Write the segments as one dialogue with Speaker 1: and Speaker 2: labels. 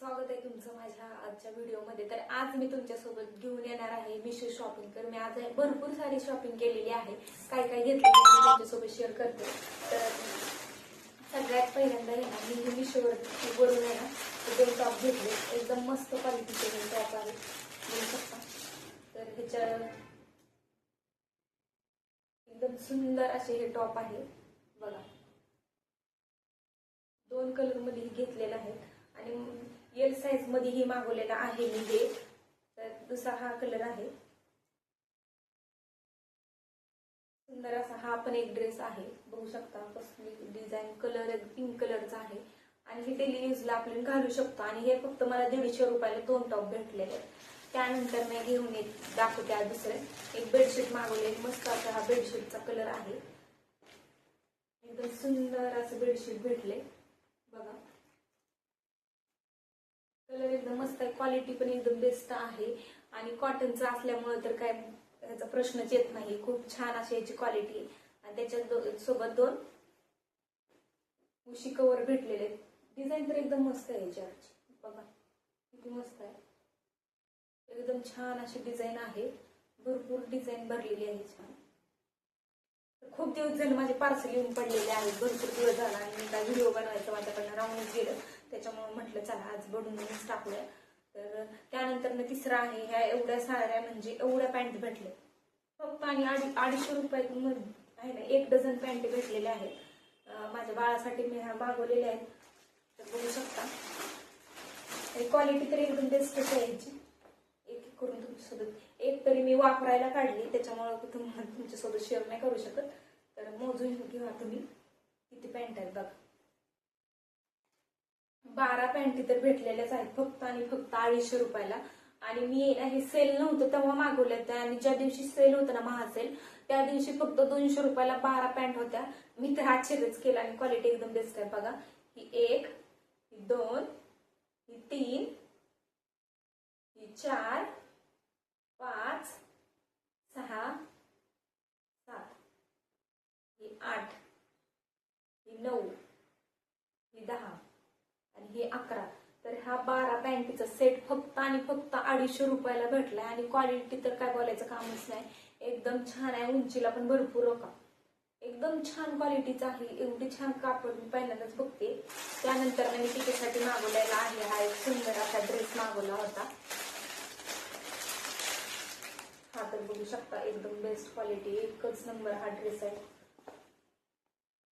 Speaker 1: स्वागत आहे तुमचं माझ्या आजच्या व्हिडिओमध्ये। तर आज मी तुमच्यासोबत घेऊन येणार आहे मिशो शॉपिंग। तर मी आज भरपूर सारी शॉपिंग केलेली आहे, काय काय घेतलं मी तुमच्यासोबत शेअर करते। तर सगळ्यात पहिल्यांदा आहे ना, मी मिशोवरून आहे ना दोन टॉप घेतले, एकदम मस्त क्वालिटीचे टॉप आहे, बघू शकता। तर ह्याच्या एकदम सुंदर असे हे टॉप आहे बघा, दोन कलर मध्ये घेतलेले आहेत आणि एल साइज मध्ये ही मागवलेला आहे मी हे। तर दुसरा हा कलर आहे, सुंदर असा हा पण एक ड्रेस आहे, बघू शकता कसली डिझाईन, कलर पिंक कलरचा आहे आणि हे डेली यूजला आपण घालू शकतो। आणि हे फक्त मला 150 रुपयाला दोन टॉप भेटलेले। त्यानंतर मी घेऊन दाखवते आज दुसरे एक बेडशीट मागवले, मस्त असा हा बेडशीटचा कलर आहे, एकदम सुंदर असं बेडशीट भेटले बघा, कलर एकदम मस्त आहे, क्वालिटी पण एकदम बेस्ट आहे आणि कॉटनचा असल्यामुळे तर काय याचा प्रश्नच येत नाही, खूप छान अशी याची क्वालिटी। आणि त्याच्या सोबत दोन उशी कवर भेटलेले, डिझाईन तर एकदम मस्त आहे याची बघा, किती मस्त आहे, एकदम छान अशी डिझाईन आहे, भरपूर डिझाईन भरलेली आहे छान। खूप दिवस झाले माझे पार्सल येऊन पडलेले आहेत, भरपूर दिवस झाला आणि मी काय व्हिडिओ बनवायचं माझ्याकडनं राहूनच गेलं, त्याच्यामुळे म्हटलं चला आज बनवूनच टाकूया। तर त्यानंतर तिसरा आहे, ह्या एवढ्या साड्या म्हणजे एवढ्या पॅन्ट भेटले फक्त आणि 250 रुपयामध्ये आहे ना, 1 डझन पॅन्ट भेटलेले आहेत, माझ्या बाळासाठी मी ह्या मागवलेल्या आहेत। तर बघू शकता आणि क्वालिटी तर एकदम बेस्टच आहे याची, एक एक करून तुमच्यासोबत एक तरी मी वापरायला काढली, त्याच्यामुळे तुमच्यासोबत शेअर नाही करू शकत। तर मोजून घेऊया तुम्ही किती पॅन्ट आहेत बघा, 12 पॅन्टी तर भेटलेल्याच आहेत फक्त आणि फक्त 250 रुपयाला। आणि मी हे सेल नव्हतं तेव्हा मागवल्या होत्या आणि ज्या दिवशी सेल होतं ना महासेल, त्या दिवशी फक्त 200 रुपयाला 12 पॅन्ट होत्या, मी तर आश्चर्यच केलं। आणि क्वालिटी एकदम बेस्ट आहे बघा, ही 1, ही 2, ही 3, ही 4, 5, 6, 7, ही 8, ही 9, ही 10 आणि हे 11। तर हा 12 पॅन्टीचा सेट फक्त आणि फक्त 250 रुपयाला भेटला आणि क्वालिटी तर काय बोलायचं कामच नाही, एकदम छान आहे, उंचीला पण भरपूर होता, एकदम छान क्वालिटीचा आहे, एवढी छान कापड मी पहिल्यांदाच बघते। त्यानंतर मी तिच्यासाठी मागवलेला आहे हा एक सुंदर असा ड्रेस मागवला होता, हा तर बघू शकता एकदम बेस्ट क्वालिटी, एकच नंबर हा ड्रेस आहे,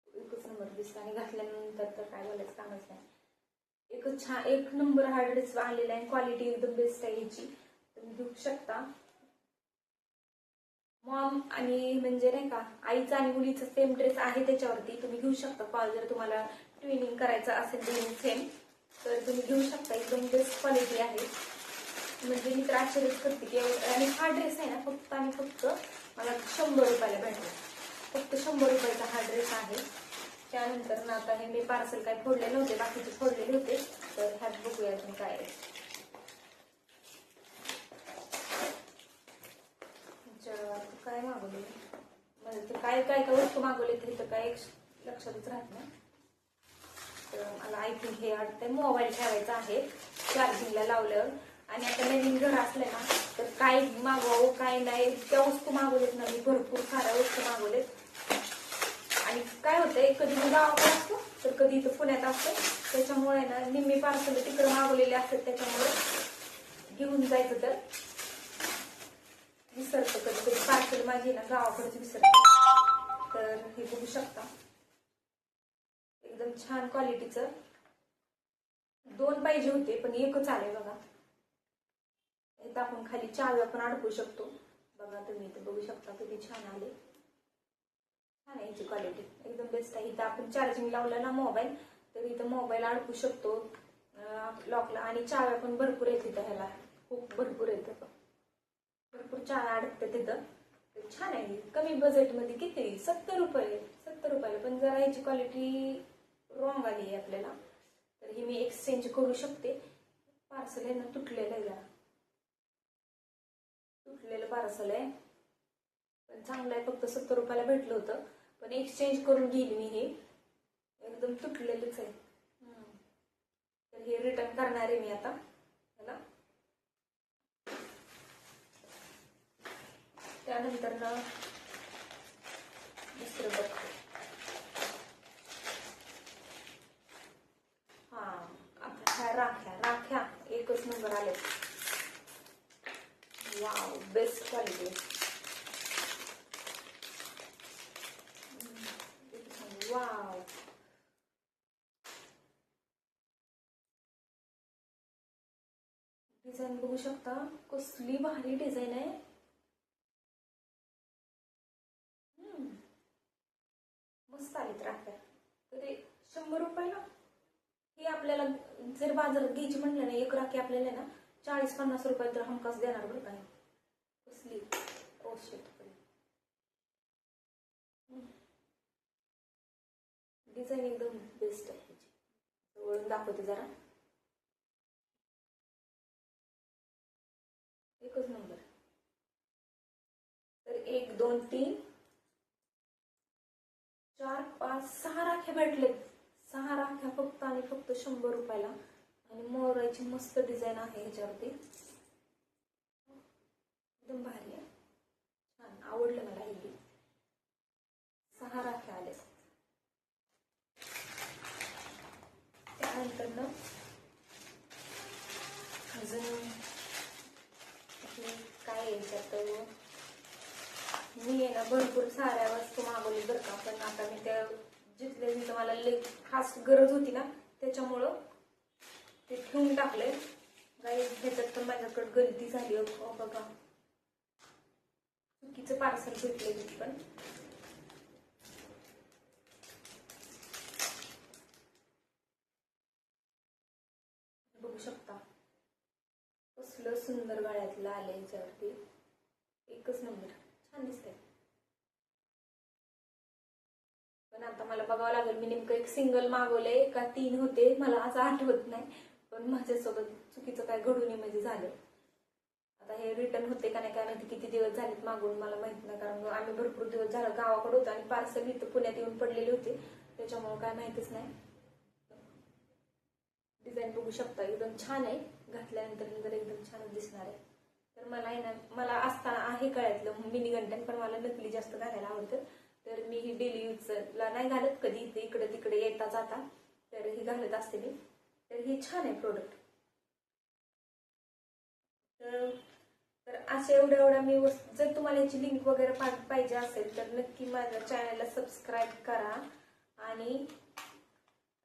Speaker 1: एकच नंबर दिसतो आणि घातल्यानंतर तर काय बोलायचं कामच नाही, एकच छान एक नंबर हा ड्रेस आलेला आहे, क्वालिटी एकदम बेस्ट आहे याची, तुम्ही घेऊ शकता। मॉम आणि म्हणजे नाही का आईचा आणि मुलीचा सेम ड्रेस आहे, त्याच्यावरती तुम्ही घेऊ शकता, जर तुम्हाला ट्विनिंग करायचं असेल दोन्ही सेम तर तुम्ही घेऊ शकता, एकदम बेस्ट क्वालिटी आहे, म्हणजे मी तर आश्चर्यच करते की। आणि हा ड्रेस आहे ना फक्त आणि फक्त मला 100 रुपयाला भेटला, फक्त 100 रुपयाचा हा ड्रेस आहे। त्यानंतर ना आता हे मी पार्सल काय फोडले नव्हते, बाकीचे फोडलेले होते, तर ह्यात बघूया तुम्ही काय आहे। काय मागवले म्हणजे तर काय काय काय वस्तू मागवले तरी तर काय लक्षातच राहत नाही। तर मला आय थिंक हे वाटतंय मोबाईल ठेवायचा आहे चार्जिंगला लावल्यावर, आणि आता नवीन घर असलं ना तर काय मागवावं काय नाही त्या वस्तू मागवलेत ना मी, भरपूर साऱ्या वस्तू मागवलेत। आणि काय होतंय कधी मी गावाकडे असतो तर कधी इथं पुण्यात असतो, त्याच्यामुळे ना निम्मी पार्सल तिकडे मागवलेले असतात, त्याच्यामुळे घेऊन जायचं तर विसरतं, कधी कधी पार्सल माझी ना गावाकडची विसरते। तर हे बघू शकता एकदम छान क्वालिटीचं, 2 पाहिजे होते पण एकच आले बघा, इथं आपण खाली चाव्या पण अडकू शकतो बघा, तुम्ही इथं बघू शकता किती छान आले, छान आहे याची क्वालिटी एकदम बेस्ट आहे। इथं आपण चार्जिंग लावलं ना मोबाईल तर इथं मोबाईल अडकू शकतो लॉकला, आणि चाव्या पण भरपूर आहेत इथं, ह्याला खूप भरपूर येतं, भरपूर चाव्या अडकतात तिथं, छान आहे, कमी बजेटमध्ये किती 70 रुपये, पण जरा याची क्वालिटी रॉंग आली आहे आपल्याला, तर ही मी एक्सचेंज करू शकते। पार्सल आहे ना तुटलेलं आहे, जरा तुटलेलं पार्सल आहे, पण चांगलं आहे, फक्त 70 रुपयाला भेटलं होतं, पण एक्सचेंज करून घेईल मी, हे एकदम तुटलेलंच आहे, तर हे रिटर्न करणार आहे मी आता त्याला. त्यानंतर ना दुसरं बघते. हा, आता ह्या राख्या एकच नंबर आले. Wow, best quality. Wow, design बघू शकता, कसली भारी डिझाईन आहे. मस्त आलीत राख्या. तरी 100 रुपयाला हे आपल्याला जर बाजारात घ्यायची म्हणलं ना, एक राखी आपल्याला ना 40-50 रुपये तर हमखास देणार बरं का. कसली औषध डिझाईन एकदम बेस्ट आहे. वळून दाखवते जरा. एकच नंबर. तर 1 2 3 4 5 6 राख्या भेटलेत. 6 राख्या फक्त आणि फक्त 100 रुपयाला. आणि मोराची मस्त डिझाईन आहे ह्याच्यावरती. एकदम भारी आहे, छान आवडलं मला. हे 6 राख्या आले. त्यानंतर ना अजून काय याच्यात मी आहे ना भरपूर साऱ्या वस्तू मागवली बरं का. पण आता मी त्या जिथल्या जिथं मला खास गरज होती ना, त्याच्यामुळं ते ठेवून टाकले. काही ह्याच्यात पण माझ्याकडे गलती झाली. बघा, चुकीचं पार्सल भेटले मी पण. बघू शकता कसलं सुंदर गळ्यातलं आलंय याच्यावरती. एकच नंबर, छान दिसतंय. पण आता मला बघावं लागेल मी नेमकं एक सिंगल मागवलंय का 3 होते, मला असं आठवत नाही. पण माझ्यासोबत चुकीचं काय घडू नये म्हणजे झालं. आता हे रिटर्न होते का नाही काय माहिती. किती दिवस झालेत मागवून मला माहित नाही, कारण आम्ही भरपूर दिवस झालं गावाकडे होतो आणि पार्सल इथं पुण्यात येऊन पडलेले होते, त्याच्यामुळे काय माहितीच नाही. डिझाईन बघू शकता, एकदम छान आहे. घातल्यानंतर एकदम छानच दिसणार आहे. तर मला आहे ना, मला असताना आहे गळ्यातलं मिनी गंटन, पण मला नकली जास्त घालायला आवडतं. तर मी ही डेली यूजला नाही घालत कधी, इकडे तिकडे येता जाता तर ही घालत असते मी. तर ही छान आहे प्रोडक्ट. तर अशा एवढ्या मी जर तुम्हाला याची लिंक वगैरे पाहिजे असेल तर नक्की माझ्या चॅनलला सबस्क्राईब करा. आणि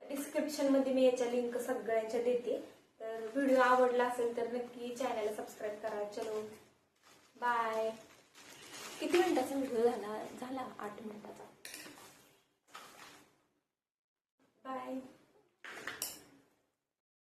Speaker 1: डिस्क्रिप्शन मध्ये मी याच्या लिंक सगळ्यांच्या देते. तर व्हिडिओ आवडला असेल तर नक्की चॅनलला सबस्क्राईब करा. चलो बाय. किती मिनिटाचा व्हिडिओ झाला? 8 मिनिटाचा.